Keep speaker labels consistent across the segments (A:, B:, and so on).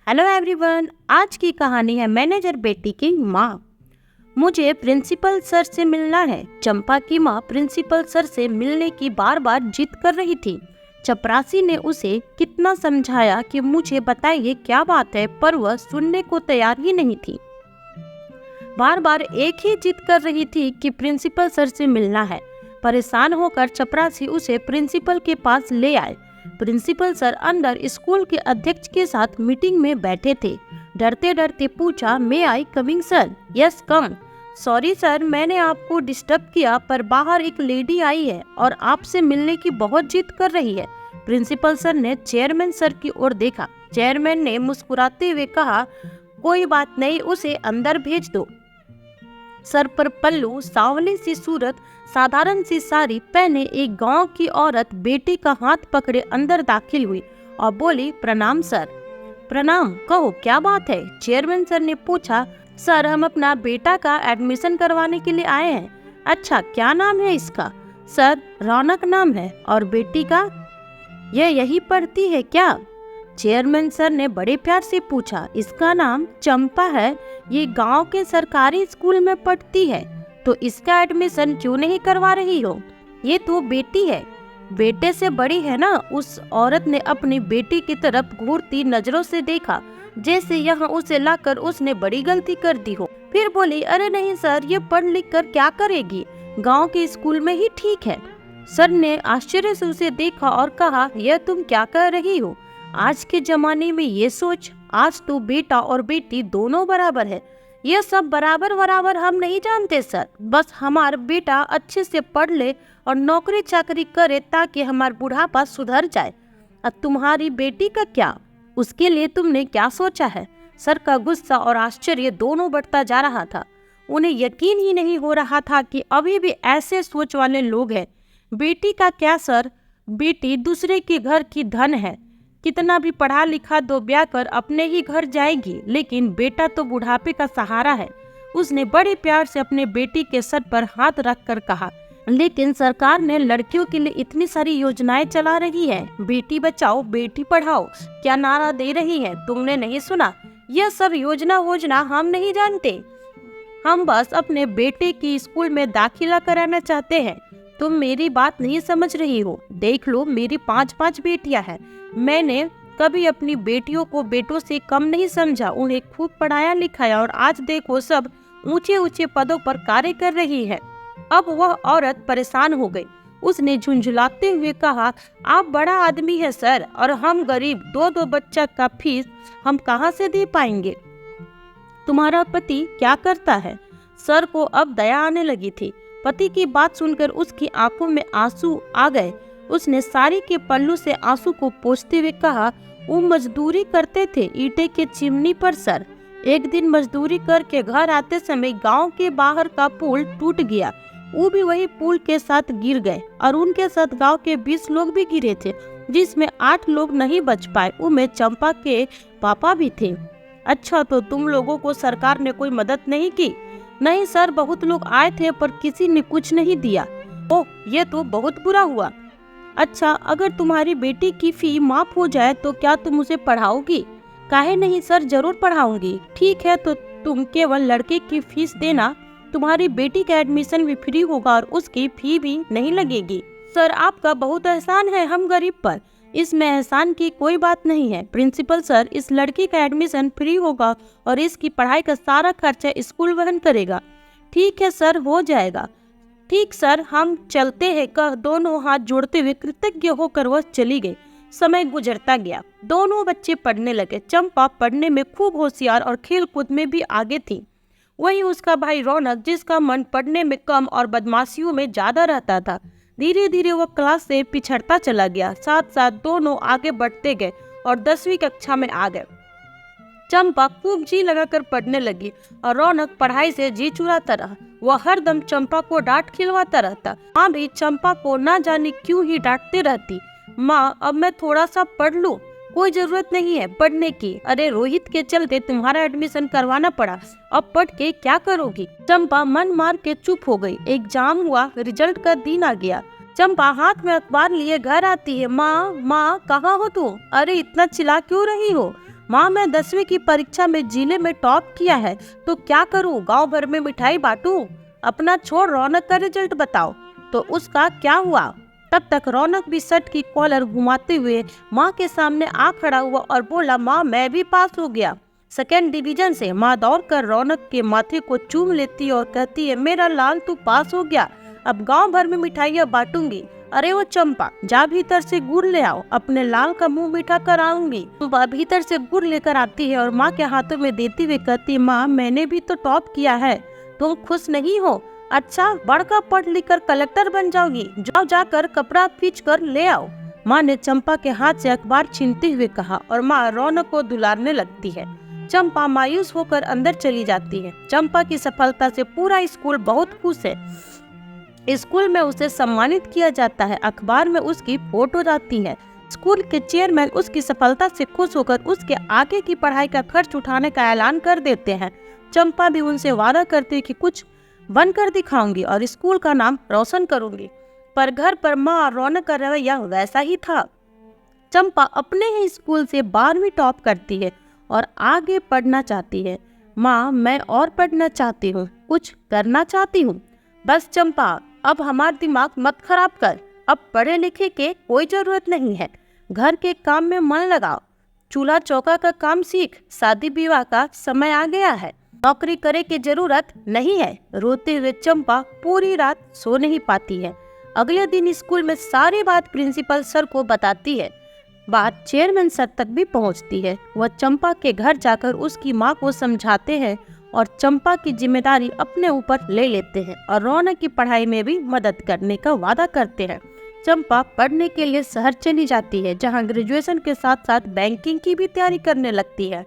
A: Hello everyone, आज की कहानी है मैनेजर बेटी की माँ। मुझे प्रिंसिपल सर से मिलना है। चंपा की माँ प्रिंसिपल सर से मिलने की बार बार जिद कर रही थी। चपरासी ने उसे कितना समझाया कि मुझे बताइए क्या बात है, पर वह सुनने को तैयार ही नहीं थी। बार बार एक ही जिद कर रही थी कि प्रिंसिपल सर से मिलना है। परेशान होकर चपरासी उसे प्रिंसिपल के पास ले आए। प्रिंसिपल सर अंदर स्कूल के अध्यक्ष के साथ मीटिंग में बैठे थे। डरते डरते पूछा, may I coming sir? Yes come. Sorry sir, मैंने आपको डिस्टर्ब किया, पर बाहर एक लेडी आई है और आपसे मिलने की बहुत जिद कर रही है। प्रिंसिपल सर ने चेयरमैन सर की ओर देखा। चेयरमैन ने मुस्कुराते हुए कहा, कोई बात नहीं, उसे अंदर भेज दो। सर पर पल्लू, सांवली सी सूरत, साधारण सी साड़ी पहने एक गांव की औरत बेटे का हाथ पकड़े अंदर दाखिल हुई और बोली, प्रणाम सर। प्रणाम, कहो क्या बात है? चेयरमैन सर ने पूछा। सर, हम अपना बेटा का एडमिशन करवाने के लिए आए हैं। अच्छा, क्या नाम है इसका? सर, रौनक नाम है। और बेटी का? यह यही पढ़ती है क्या? चेयरमैन सर ने बड़े प्यार से पूछा। इसका नाम चंपा है, ये गांव के सरकारी स्कूल में पढ़ती है। तो इसका एडमिशन क्यों नहीं करवा रही हो? ये तो बेटी है, बेटे से बड़ी है ना। उस औरत ने अपनी बेटी की तरफ घूरती नजरों से देखा, जैसे यहाँ उसे लाकर उसने बड़ी गलती कर दी हो। फिर बोली, अरे नहीं सर, ये पढ़ लिख कर क्या करेगी, गांव के स्कूल में ही ठीक है। सर ने आश्चर्य से उसे देखा और कहा, यह तुम क्या कह रही हो? आज के जमाने में ये सोच, आज तो बेटा और बेटी दोनों बराबर है। यह सब बराबर बराबर हम नहीं जानते सर। बस हमारा बेटा अच्छे से पढ़ ले और नौकरी चाकरी करे ताकि हमारा बुढ़ापा सुधर जाए। और तुम्हारी बेटी का क्या, उसके लिए तुमने क्या सोचा है? सर का गुस्सा और आश्चर्य दोनों बढ़ता जा रहा था। उन्हें यकीन ही नहीं हो रहा था कि अभी भी ऐसे सोच वाले लोग हैं। बेटी का क्या सर, बेटी दूसरे के घर की धन है। कितना भी पढ़ा लिखा दो ब्याह कर अपने ही घर जाएगी, लेकिन बेटा तो बुढ़ापे का सहारा है। उसने बड़े प्यार से अपने बेटी के सर पर हाथ रख कर कहा, लेकिन सरकार ने लड़कियों के लिए इतनी सारी योजनाएं चला रही है। बेटी बचाओ बेटी पढ़ाओ क्या नारा दे रही है, तुमने नहीं सुना? यह सब योजना हम नहीं जानते। हम बस अपने बेटे की स्कूल में दाखिला कराना चाहते हैं। तुम मेरी बात नहीं समझ रही हो। देख लो, मेरी 5 बेटियां हैं। मैंने कभी अपनी बेटियों को बेटों से कम नहीं समझा। उन्हें खूब पढ़ाया लिखाया और आज देखो सब ऊंचे ऊंचे पदों पर कार्य कर रही है। अब वह औरत परेशान हो गई। उसने झुंझुलाते हुए कहा, आप बड़ा आदमी है सर, और हम गरीब, 2 बच्चा का फीस हम कहाँ से दे पाएंगे? तुम्हारा पति क्या करता है? सर को अब दया आने लगी थी। पति की बात सुनकर उसकी आंखों में आंसू आ गए। उसने साड़ी के पल्लू से आंसू को पोंछते हुए कहा, वो मजदूरी करते थे ईंटे के चिमनी पर सर। एक दिन मजदूरी करके घर आते समय गांव के बाहर का पुल टूट गया। वो भी वही पुल के साथ गिर गए और उनके साथ गांव के 20 लोग भी गिरे थे, जिसमें 8 लोग नहीं बच पाए। उनमें चंपा के पापा भी थे। अच्छा, तो तुम लोगों को सरकार ने कोई मदद नहीं की? नहीं सर, बहुत लोग आए थे पर किसी ने कुछ नहीं दिया। ओह, ये तो बहुत बुरा हुआ। अच्छा, अगर तुम्हारी बेटी की फी माफ हो जाए तो क्या तुम उसे पढ़ाओगी? काहे नहीं सर, जरूर पढ़ाऊंगी। ठीक है, तो तुम केवल लड़के की फीस देना, तुम्हारी बेटी का एडमिशन भी फ्री होगा और उसकी फी भी नहीं लगेगी। सर, आपका बहुत एहसान है हम गरीब पर। इसमें एहसान की कोई बात नहीं है। प्रिंसिपल सर, इस लड़की का एडमिशन फ्री होगा और इसकी पढ़ाई का सारा खर्चा स्कूल वहन करेगा। ठीक है सर, हो जाएगा। ठीक सर, हम चलते हैं, कह दोनों हाथ जोड़ते हुए कृतज्ञ होकर वह चली गई। समय गुजरता गया। दोनों बच्चे पढ़ने लगे। चंपा पढ़ने में खूब होशियार और खेल कूद में भी आगे थी। वहीं उसका भाई रौनक, जिसका मन पढ़ने में कम और बदमाशियों में ज्यादा रहता था, धीरे धीरे वह क्लास से पिछड़ता चला गया। साथ साथ दोनों आगे बढ़ते गए और 10वीं कक्षा में आ गए। चंपा खूब जी लगाकर पढ़ने लगी और रौनक पढ़ाई से जी चुराता रहा। वह हरदम चंपा को डांट खिलवाता रहता। माँ भी चंपा को ना जाने क्यों ही डांटती रहती। माँ, अब मैं थोड़ा सा पढ़ लूं? कोई जरूरत नहीं है पढ़ने की। अरे रोहित के चलते तुम्हारा एडमिशन करवाना पड़ा, अब पढ़ के क्या करोगी? चंपा मन मार के चुप हो गई। एग्जाम हुआ, रिजल्ट का दिन आ गया। चंपा हाथ में अखबार लिए घर आती है। माँ, माँ, कहाँ हो तुम? अरे इतना चिल्ला क्यों रही हो? माँ मैं 10वीं की परीक्षा में जिले में टॉप किया है, तो क्या करूँ? गांव भर में मिठाई बांटूं? अपना छोड़, रौनक का रिजल्ट बताओ। तो उसका क्या हुआ? तब तक रौनक भी शर्ट की कॉलर घुमाते हुए माँ के सामने आ खड़ा हुआ और बोला, माँ मैं भी पास हो गया 2nd डिवीजन से। माँ दौड़कर रौनक के माथे को चूम लेती और कहती है, मेरा लाल तू पास हो गया, अब गांव भर में मिठाइयाँ बांटूंगी। अरे वो चंपा, जा भीतर से गुड़ ले आओ, अपने लाल का मुंह मीठा कराऊंगी। चंपा भीतर से गुड़ लेकर आती है और माँ के हाथों में देती हुए कहती, माँ मैंने भी तो टॉप किया है, तुम खुश नहीं हो? अच्छा, बढ़कर पढ़ लिख कर कलेक्टर बन जाओगी, जाओ जाकर कपड़ा खींच कर ले आओ। माँ ने चंपा के हाथ से अखबार छीनते हुए कहा और माँ रौनक को दुलारने लगती है। चंपा मायूस होकर अंदर चली जाती है। चंपा की सफलता से पूरा स्कूल बहुत खुश है। स्कूल में उसे सम्मानित किया जाता है, अखबार में उसकी फोटो जाती है। स्कूल के चेयरमैन उसकी सफलता से खुश होकर उसके आगे की पढ़ाई का खर्च उठाने का ऐलान कर देते हैं। चंपा भी उनसे वादा करती है कि कुछ बनकर दिखाऊंगी और स्कूल का नाम रोशन करूंगी। पर घर पर माँ और रौनक का रवैया वैसा ही था। चंपा अपने ही स्कूल से 12वीं टॉप करती है और आगे पढ़ना चाहती है। माँ मैं और पढ़ना चाहती हूँ, कुछ करना चाहती हूँ। बस चंपा, अब हमारा दिमाग मत खराब कर, अब पढ़े लिखे के कोई जरूरत नहीं है, घर के काम में मन लगाओ, चूल्हा चौका का काम सीख, शादी विवाह का समय आ गया है, नौकरी करे की जरूरत नहीं है। रोते हुए चंपा पूरी रात सो नहीं पाती है। अगले दिन स्कूल में सारी बात प्रिंसिपल सर को बताती है। बात चेयरमैन सर तक भी पहुंचती है। वह चंपा के घर जाकर उसकी माँ को समझाते हैं और चंपा की जिम्मेदारी अपने ऊपर ले लेते हैं और रौनक की पढ़ाई में भी मदद करने का वादा करते हैं। चंपा पढ़ने के लिए शहर चली जाती है, जहां ग्रेजुएशन के साथ साथ बैंकिंग की भी तैयारी करने लगती है।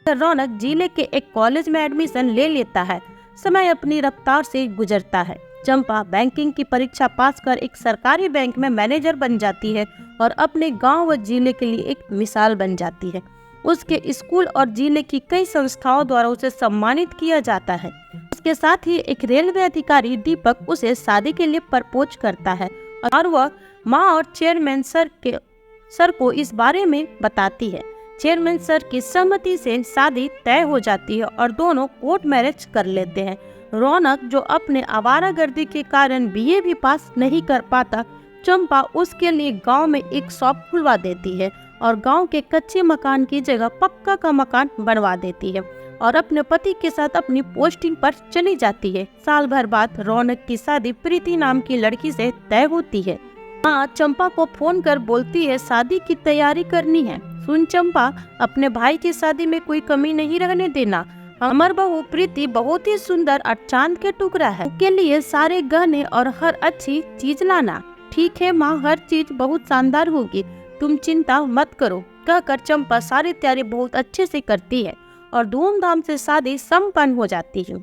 A: रौनक जिले के एक कॉलेज में एडमिशन ले लेता है। समय अपनी रफ्तार से गुजरता है। चंपा बैंकिंग की परीक्षा पास कर एक सरकारी बैंक में मैनेजर बन जाती है और अपने गांव व जिले के लिए एक मिसाल बन जाती है। उसके स्कूल और जिले की कई संस्थाओं द्वारा उसे सम्मानित किया जाता है। उसके साथ ही एक रेलवे अधिकारी दीपक उसे शादी के लिए प्रपोज करता है और वह माँ और चेयरमैन सर को इस बारे में बताती है। चेयरमैन सर की सहमति से शादी तय हो जाती है और दोनों कोर्ट मैरिज कर लेते हैं। रौनक, जो अपने आवारागर्दी के कारण बीए भी पास नहीं कर पाता, चंपा उसके लिए गांव में एक शॉप खुलवा देती है और गांव के कच्चे मकान की जगह पक्का का मकान बनवा देती है और अपने पति के साथ अपनी पोस्टिंग पर चली जाती है। साल भर बाद रौनक की शादी प्रीति नाम की लड़की से तय होती है। माँ चंपा को फोन कर बोलती है, शादी की तैयारी करनी है। सुन चंपा, अपने भाई की शादी में कोई कमी नहीं रहने देना। हमार बहू प्रीति बहुत ही सुंदर और चांद के टुकड़ा है, उसके लिए सारे गहने और हर अच्छी चीज लाना। ठीक है माँ, हर चीज बहुत शानदार होगी, तुम चिंता मत करो। कहकर चंपा सारी तैयारी बहुत अच्छे से करती है और धूमधाम से शादी संपन्न हो जाती है।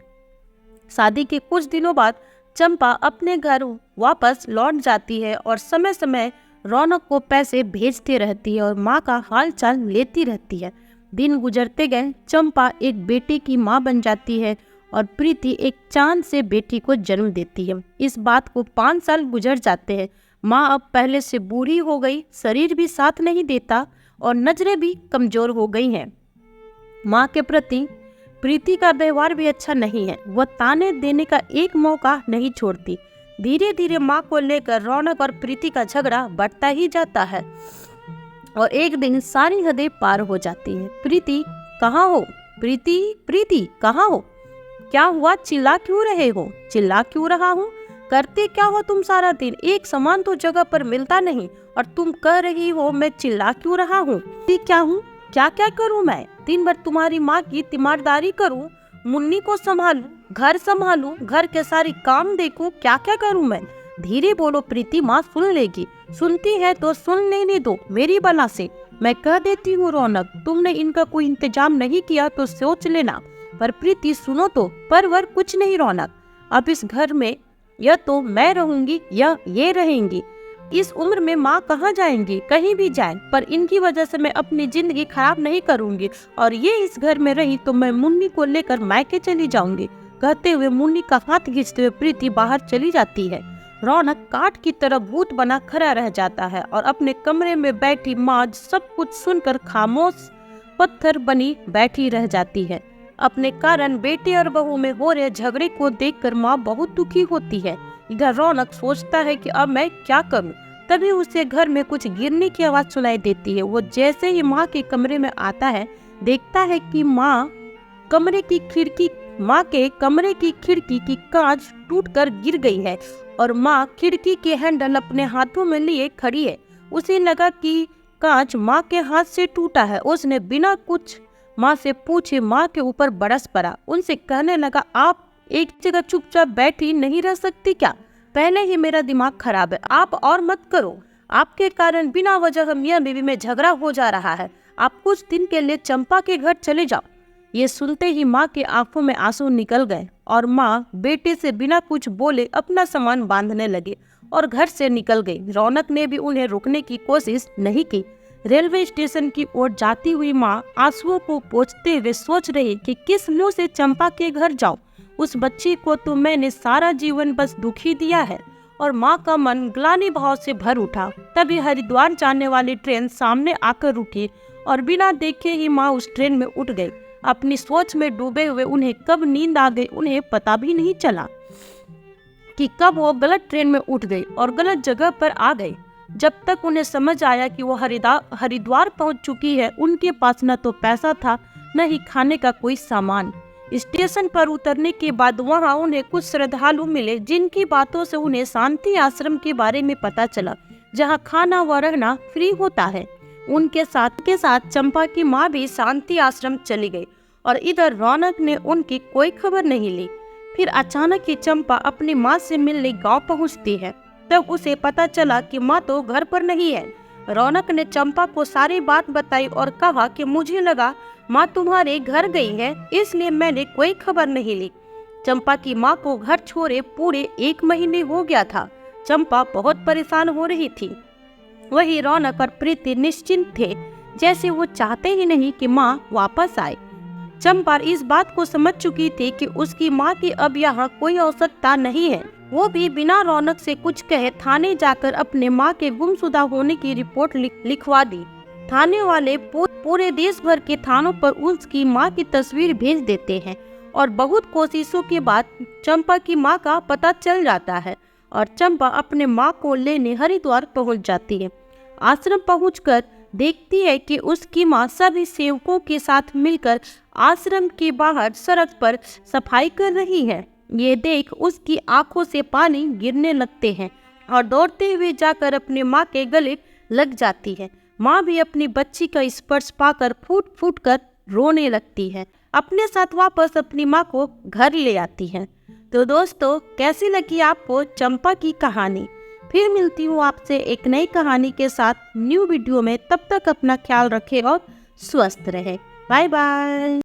A: शादी के कुछ दिनों बाद चंपा अपने घर वापस लौट जाती है और समय समय रौनक को पैसे भेजती रहती है और माँ का हाल चाल लेती रहती है। दिन गुजरते गए, चंपा एक बेटे की माँ बन जाती है और प्रीति एक चांद से बेटी को जन्म देती है। इस बात को 5 साल गुजर जाते हैं। माँ अब पहले से बूढ़ी हो गई, शरीर भी साथ नहीं देता और नजरें भी कमजोर हो गई हैं। माँ के प्रति प्रीति का व्यवहार भी अच्छा नहीं है। वह ताने देने का एक मौका नहीं छोड़ती। धीरे धीरे माँ को लेकर रौनक और प्रीति का झगड़ा बढ़ता ही जाता है और एक दिन सारी हदें पार हो जाती है। प्रीति कहाँ हो? प्रीति कहाँ हो? क्या हुआ? चिल्ला क्यों रहे हो? चिल्ला क्यों रहा हूँ? करते क्या हो तुम सारा दिन? एक सामान तो जगह पर मिलता नहीं और तुम कह रही हो मैं चिल्ला क्यों रहा हूँ? क्या हूँ? क्या क्या करूँ मैं? दिन भर तुम्हारी माँ की तीमारदारी करूँ, मुन्नी को संभालूं, घर संभालूं, घर के सारे काम देखूं, क्या क्या करूं मैं? धीरे बोलो प्रीति, माँ सुन लेगी। सुनती है तो सुन लेने दो मेरी बला से। मैं कह देती हूँ रौनक, तुमने इनका कोई इंतजाम नहीं किया तो सोच लेना। पर प्रीति सुनो तो। पर कुछ नहीं रौनक, अब इस घर में या तो मैं रहूंगी या ये रहेंगी। इस उम्र में माँ कहाँ जाएंगी? कहीं भी जाएं, पर इनकी वजह से मैं अपनी जिंदगी खराब नहीं करूंगी और ये इस घर में रही तो मैं मुन्नी को लेकर मायके चली जाऊंगी। कहते हुए मुन्नी का हाथ खींचते हुए प्रीति बाहर चली जाती है। रौनक काठ की तरह भूत बना खड़ा रह जाता है और अपने कमरे में बैठी माँ सब कुछ सुनकर खामोश पत्थर बनी बैठी रह जाती है। अपने कारण बेटे और बहू में हो रहे झगड़े को देखकर माँ बहुत दुखी होती है। इधर रौनक सोचता है कि अब मैं क्या करूं। तभी उसे घर में कुछ गिरने की आवाज सुनाई देती है। वो जैसे ही माँ के कमरे में आता है, देखता है कि माँ के कमरे की खिड़की की कांच टूटकर गिर गई है और माँ खिड़की के हैंडल अपने हाथों में लिए खड़ी है। उसे लगा कि कांच माँ के हाथ से टूटा है। उसने बिना कुछ माँ से पूछे माँ के ऊपर बरस पड़ा। उनसे कहने लगा, आप एक जगह चुपचाप बैठी नहीं रह सकती क्या? पहले ही मेरा दिमाग खराब है, आप और मत करो। आपके कारण बिना वजह मियां बीवी में झगड़ा हो जा रहा है। आप कुछ दिन के लिए चंपा के घर चले जाओ। ये सुनते ही माँ के आंखों में आंसू निकल गए और माँ बेटे से बिना कुछ बोले अपना सामान बांधने लगे और घर से निकल गई। रौनक ने भी उन्हें रोकने की कोशिश नहीं की। रेलवे स्टेशन की ओर जाती हुई माँ आंसुओं को पोंछते हुए सोच रही कि किस मुंह से चंपा के घर जाऊं। उस बच्ची को तो मैंने सारा जीवन बस दुखी दिया है। और माँ का मन ग्लानि भाव से भर उठा। तभी हरिद्वार जाने वाली ट्रेन सामने आकर रुकी और बिना देखे ही माँ उस ट्रेन में उठ गई। अपनी सोच में डूबे हुए उन्हें कब नींद आ गई उन्हें पता भी नहीं चला कि कब वो गलत ट्रेन में उठ गई और गलत जगह पर आ गई। जब तक उन्हें समझ आया कि वो हरिद्वार पहुंच चुकी है, उनके पास न तो पैसा था न ही खाने का कोई सामान। स्टेशन पर उतरने के बाद वहां उन्हें कुछ श्रद्धालु मिले, जिनकी बातों से उन्हें शांति आश्रम के बारे में पता चला, जहां खाना व रहना फ्री होता है। उनके साथ चंपा की माँ भी शांति आश्रम चली गई और इधर रौनक ने उनकी कोई खबर नहीं ली। फिर अचानक ही चंपा अपनी माँ से मिलने गांव पहुंचती है। तब उसे पता चला कि माँ तो घर पर नहीं है। रौनक ने चंपा को सारी बात बताई और कहा कि मुझे लगा माँ तुम्हारे घर गई है, इसलिए मैंने कोई खबर नहीं ली। चंपा की माँ को घर छोड़े पूरे 1 महीने हो गया था। चंपा बहुत परेशान हो रही थी। वही रौनक और प्रीति निश्चिंत थे, जैसे वो चाहते ही नहीं कि माँ वापस आए। चंपा इस बात को समझ चुकी थी कि उसकी माँ की अब यहाँ कोई आवश्यकता नहीं है। वो भी बिना रौनक से कुछ कहे थाने जाकर अपने माँ के गुमशुदा होने की रिपोर्ट लिखवा दी। थाने वाले पूरे देश भर के थानों पर उसकी माँ की तस्वीर भेज देते हैं और बहुत कोशिशों के बाद चंपा की माँ का पता चल जाता है और चंपा अपने माँ को लेने हरिद्वार पहुँच जाती है। आश्रम पहुँचकर देखती है कि उसकी माँ सभी सेवकों के साथ मिलकर आश्रम के बाहर सड़क पर सफाई कर रही है। ये देख उसकी आंखों से पानी गिरने लगते हैं और दौड़ते हुए जाकर अपनी माँ के गले लग जाती है। माँ भी अपनी बच्ची का स्पर्श पाकर फूट फूट कर रोने लगती है। अपने साथ वापस अपनी माँ को घर ले आती है। तो दोस्तों, कैसी लगी आपको चंपा की कहानी? फिर मिलती हूँ आपसे एक नई कहानी के साथ न्यू वीडियो में। तब तक अपना ख्याल रखें और स्वस्थ रहें। Bye bye.